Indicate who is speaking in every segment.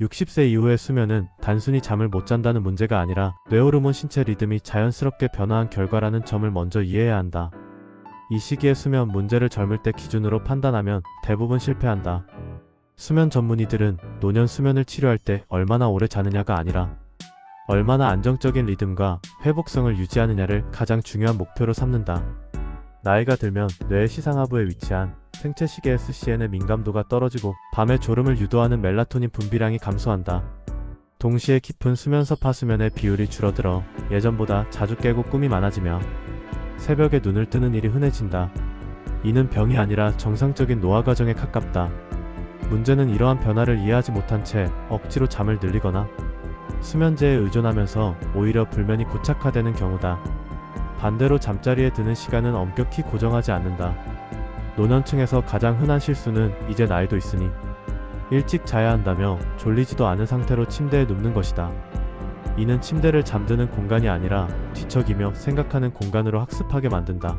Speaker 1: 60세 이후의 수면은 단순히 잠을 못 잔다는 문제가 아니라 뇌호르몬 신체 리듬이 자연스럽게 변화한 결과라는 점을 먼저 이해해야 한다. 이 시기의 수면 문제를 젊을 때 기준으로 판단하면 대부분 실패한다. 수면 전문의들은 노년 수면을 치료할 때 얼마나 오래 자느냐가 아니라 얼마나 안정적인 리듬과 회복성을 유지하느냐를 가장 중요한 목표로 삼는다. 나이가 들면 뇌의 시상하부에 위치한 생체시계 SCN의 민감도가 떨어지고 밤에 졸음을 유도하는 멜라토닌 분비량이 감소한다. 동시에 깊은 수면서 파수면의 비율이 줄어들어 예전보다 자주 깨고 꿈이 많아지며 새벽에 눈을 뜨는 일이 흔해진다. 이는 병이 아니라 정상적인 노화 과정에 가깝다. 문제는 이러한 변화를 이해하지 못한 채 억지로 잠을 늘리거나 수면제에 의존하면서 오히려 불면이 고착화되는 경우다. 반대로 잠자리에 드는 시간은 엄격히 고정하지 않는다. 노년층에서 가장 흔한 실수는 이제 나이도 있으니 일찍 자야 한다며 졸리지도 않은 상태로 침대에 눕는 것이다. 이는 침대를 잠드는 공간이 아니라 뒤척이며 생각하는 공간으로 학습하게 만든다.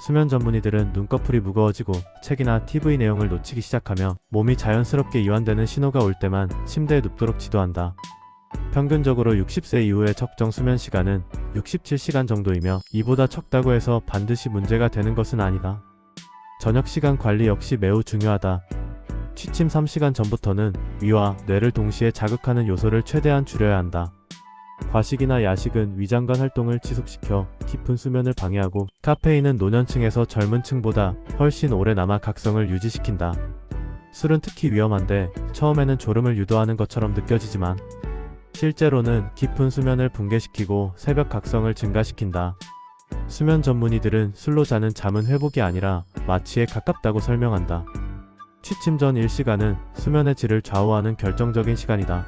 Speaker 1: 수면 전문의들은 눈꺼풀이 무거워지고 책이나 TV 내용을 놓치기 시작하며 몸이 자연스럽게 이완되는 신호가 올 때만 침대에 눕도록 지도한다. 평균적으로 60세 이후의 적정 수면 시간은 67시간 정도이며 이보다 적다고 해서 반드시 문제가 되는 것은 아니다. 저녁 시간 관리 역시 매우 중요하다. 취침 3시간 전부터는 위와 뇌를 동시에 자극하는 요소를 최대한 줄여야 한다. 과식이나 야식은 위장관 활동을 지속시켜 깊은 수면을 방해하고 카페인은 노년층에서 젊은 층보다 훨씬 오래 남아 각성을 유지시킨다. 술은 특히 위험한데 처음에는 졸음을 유도하는 것처럼 느껴지지만 실제로는 깊은 수면을 붕괴시키고 새벽 각성을 증가시킨다. 수면 전문의들은 술로 자는 잠은 회복이 아니라 마취에 가깝다고 설명한다. 취침 전 1시간은 수면의 질을 좌우하는 결정적인 시간이다.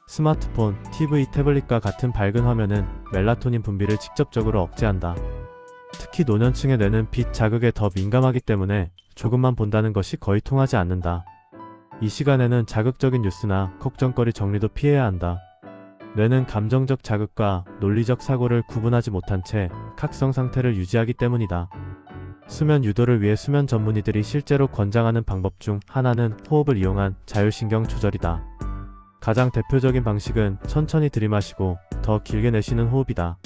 Speaker 1: 스마트폰, TV, 태블릿과 같은 밝은 화면은 멜라토닌 분비를 직접적으로 억제한다. 특히 노년층의 뇌는 빛 자극에 더 민감하기 때문에 조금만 본다는 것이 거의 통하지 않는다. 이 시간에는 자극적인 뉴스나 걱정거리 정리도 피해야 한다. 뇌는 감정적 자극과 논리적 사고를 구분하지 못한 채 각성 상태를 유지하기 때문이다. 수면 유도를 위해 수면 전문의들이 실제로 권장하는 방법 중 하나는 호흡을 이용한 자율신경 조절이다. 가장 대표적인 방식은 천천히 들이마시고 더 길게 내쉬는 호흡이다.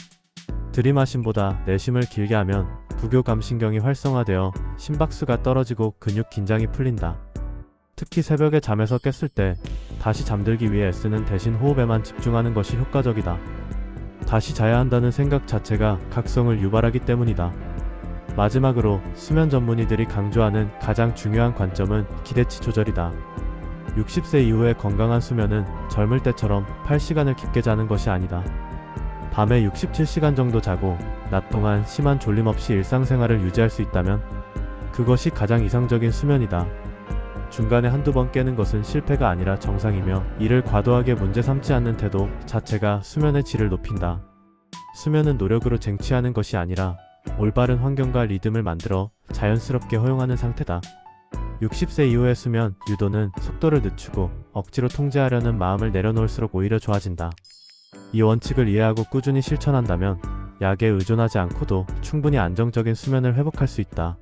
Speaker 1: 들이마심보다 내쉼을 길게 하면 부교감신경이 활성화되어 심박수가 떨어지고 근육 긴장이 풀린다. 특히 새벽에 잠에서 깼을 때 다시 잠들기 위해 애쓰는 대신 호흡에만 집중하는 것이 효과적이다. 다시 자야 한다는 생각 자체가 각성을 유발하기 때문이다. 마지막으로 수면 전문의들이 강조하는 가장 중요한 관점은 기대치 조절이다. 60세 이후의 건강한 수면은 젊을 때처럼 8시간을 깊게 자는 것이 아니다. 밤에 67시간 정도 자고 낮 동안 심한 졸림 없이 일상생활을 유지할 수 있다면 그것이 가장 이상적인 수면이다. 중간에 한두 번 깨는 것은 실패가 아니라 정상이며 이를 과도하게 문제 삼지 않는 태도 자체가 수면의 질을 높인다. 수면은 노력으로 쟁취하는 것이 아니라 올바른 환경과 리듬을 만들어 자연스럽게 허용하는 상태다. 60세 이후의 수면 유도는 속도를 늦추고 억지로 통제하려는 마음을 내려놓을수록 오히려 좋아진다. 이 원칙을 이해하고 꾸준히 실천한다면 약에 의존하지 않고도 충분히 안정적인 수면을 회복할 수 있다.